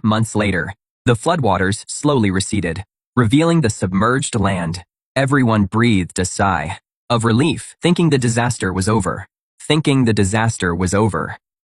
Months later, the floodwaters slowly receded, revealing the submerged land. Everyone breathed a sigh of relief, thinking the disaster was over.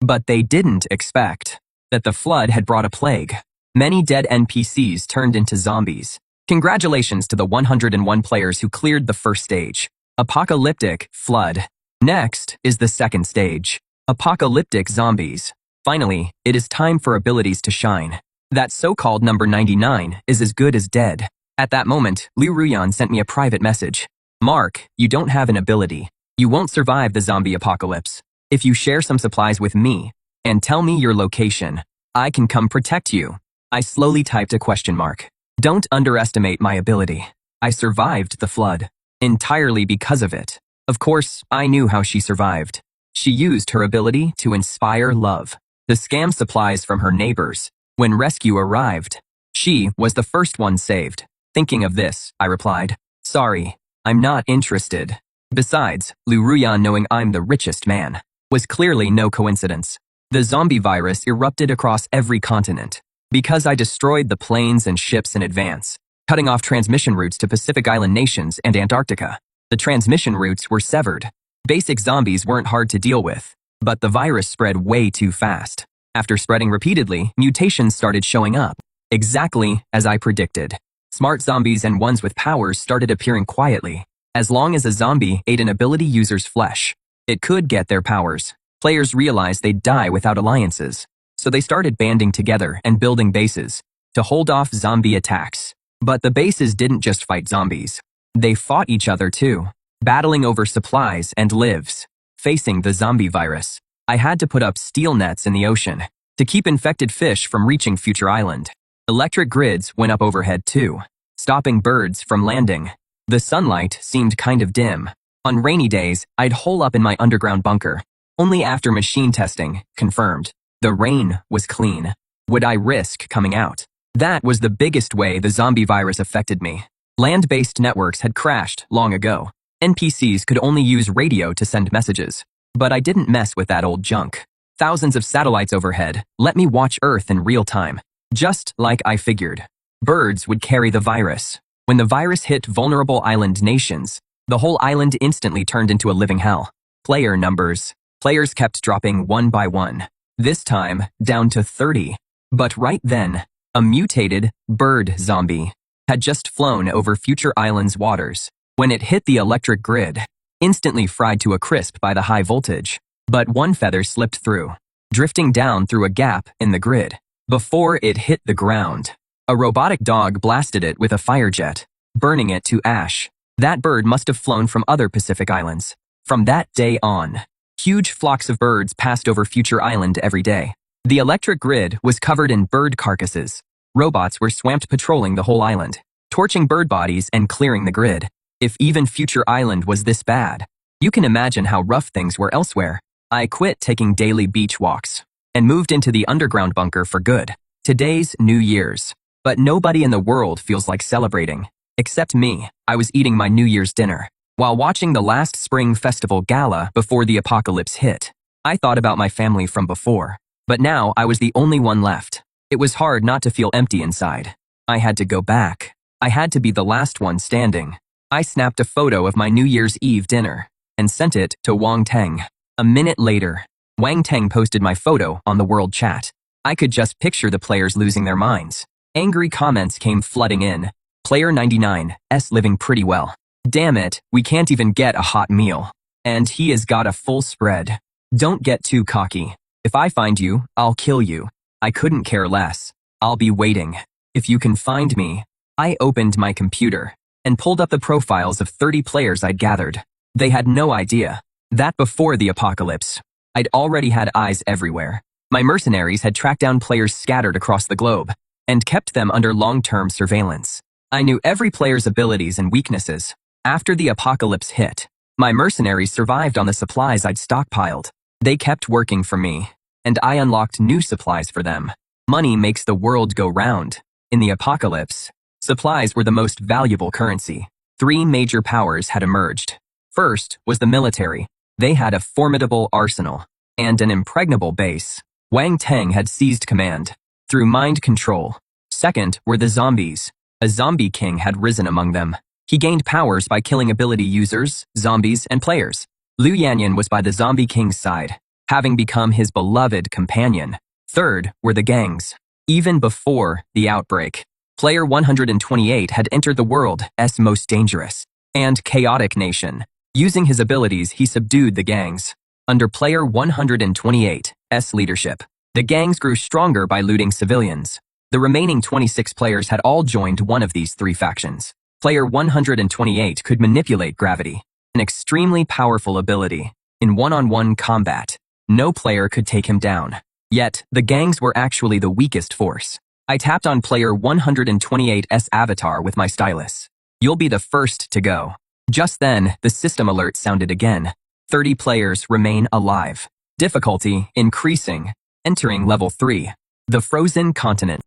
But they didn't expect that the flood had brought a plague. Many dead NPCs turned into zombies. Congratulations to the 101 players who cleared the first stage. Apocalyptic Flood. Next is the second stage. Apocalyptic Zombies. Finally, it is time for abilities to shine. That so-called number 99 is as good as dead. At that moment, Liu Ruyan sent me a private message. Mark, you don't have an ability. You won't survive the zombie apocalypse. If you share some supplies with me and tell me your location, I can come protect you. I slowly typed a question mark. Don't underestimate my ability. I survived the flood. Entirely because of it. Of course, I knew how she survived. She used her ability to inspire love. To scam supplies from her neighbors. When rescue arrived, she was the first one saved. Thinking of this, I replied, sorry, I'm not interested. Besides, Liu Ruyan knowing I'm the richest man was clearly no coincidence. The zombie virus erupted across every continent. Because I destroyed the planes and ships in advance, cutting off transmission routes to Pacific Island nations and Antarctica. The transmission routes were severed. Basic zombies weren't hard to deal with, but the virus spread way too fast. After spreading repeatedly, mutations started showing up, exactly as I predicted. Smart zombies and ones with powers started appearing quietly. As long as a zombie ate an ability user's flesh, it could get their powers. Players realized they'd die without alliances, so they started banding together and building bases to hold off zombie attacks. But the bases didn't just fight zombies. They fought each other too, battling over supplies and lives. Facing the zombie virus, I had to put up steel nets in the ocean to keep infected fish from reaching Future Island. Electric grids went up overhead too, stopping birds from landing. The sunlight seemed kind of dim. On rainy days, I'd hole up in my underground bunker. Only after machine testing confirmed the rain was clean would I risk coming out. That was the biggest way the zombie virus affected me. Land-based networks had crashed long ago. NPCs could only use radio to send messages. But I didn't mess with that old junk. Thousands of satellites overhead let me watch Earth in real time. Just like I figured. Birds would carry the virus. When the virus hit vulnerable island nations, the whole island instantly turned into a living hell. Player numbers. Players kept dropping one by one. This time, down to 30. But right then, a mutated bird zombie had just flown over Future Island's waters. When it hit the electric grid, instantly fried to a crisp by the high voltage. But one feather slipped through, drifting down through a gap in the grid. Before it hit the ground, a robotic dog blasted it with a fire jet, burning it to ash. That bird must have flown from other Pacific Islands. From that day on, huge flocks of birds passed over Future Island every day. The electric grid was covered in bird carcasses. Robots were swamped patrolling the whole island, torching bird bodies and clearing the grid. If even Future Island was this bad, you can imagine how rough things were elsewhere. I quit taking daily beach walks and moved into the underground bunker for good. Today's New Year's, but nobody in the world feels like celebrating. Except me. I was eating my New Year's dinner while watching the last spring festival gala before the apocalypse hit. I thought about my family from before, but now I was the only one left. It was hard not to feel empty inside. I had to go back. I had to be the last one standing. I snapped a photo of my New Year's Eve dinner and sent it to Wang Teng. A minute later, Wang Teng posted my photo on the world chat. I could just picture the players losing their minds. Angry comments came flooding in. Player 99's living pretty well. Damn it, we can't even get a hot meal. And he has got a full spread. Don't get too cocky. If I find you, I'll kill you. I couldn't care less. I'll be waiting. If you can find me. I opened my computer and pulled up the profiles of 30 players I'd gathered. They had no idea that before the apocalypse, I'd already had eyes everywhere. My mercenaries had tracked down players scattered across the globe and kept them under long-term surveillance. I knew every player's abilities and weaknesses. After the apocalypse hit, my mercenaries survived on the supplies I'd stockpiled. They kept working for me, and I unlocked new supplies for them. Money makes the world go round. In the apocalypse, supplies were the most valuable currency. 3 major powers had emerged. First was the military. They had a formidable arsenal and an impregnable base. Wang Teng had seized command, through mind control. Second were the zombies. A zombie king had risen among them. He gained powers by killing ability users, zombies, and players. Liu Yanyan was by the zombie king's side, having become his beloved companion. Third were the gangs. Even before the outbreak, Player 128 had entered the world's most dangerous and chaotic nation. Using his abilities, he subdued the gangs. Under Player 128's leadership, the gangs grew stronger by looting civilians. The remaining 26 players had all joined one of these three factions. Player 128 could manipulate gravity, an extremely powerful ability. In one-on-one combat, no player could take him down. Yet, the gangs were actually the weakest force. I tapped on Player 128's avatar with my stylus. You'll be the first to go. Just then, the system alert sounded again. 30 players remain alive. Difficulty increasing. Entering level 3. The frozen continent.